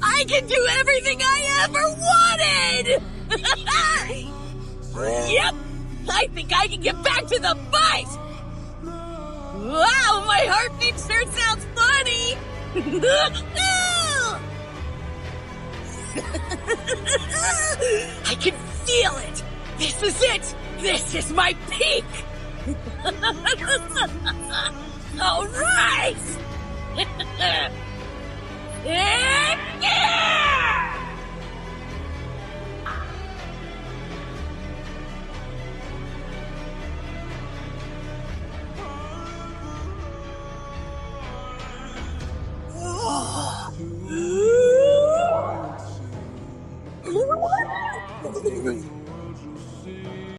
I can do everything I ever wanted! Yep! I think I can get back to the fight! Wow, my heartbeat sure sounds funny! I can feel it! This is it! This is my peak! All right!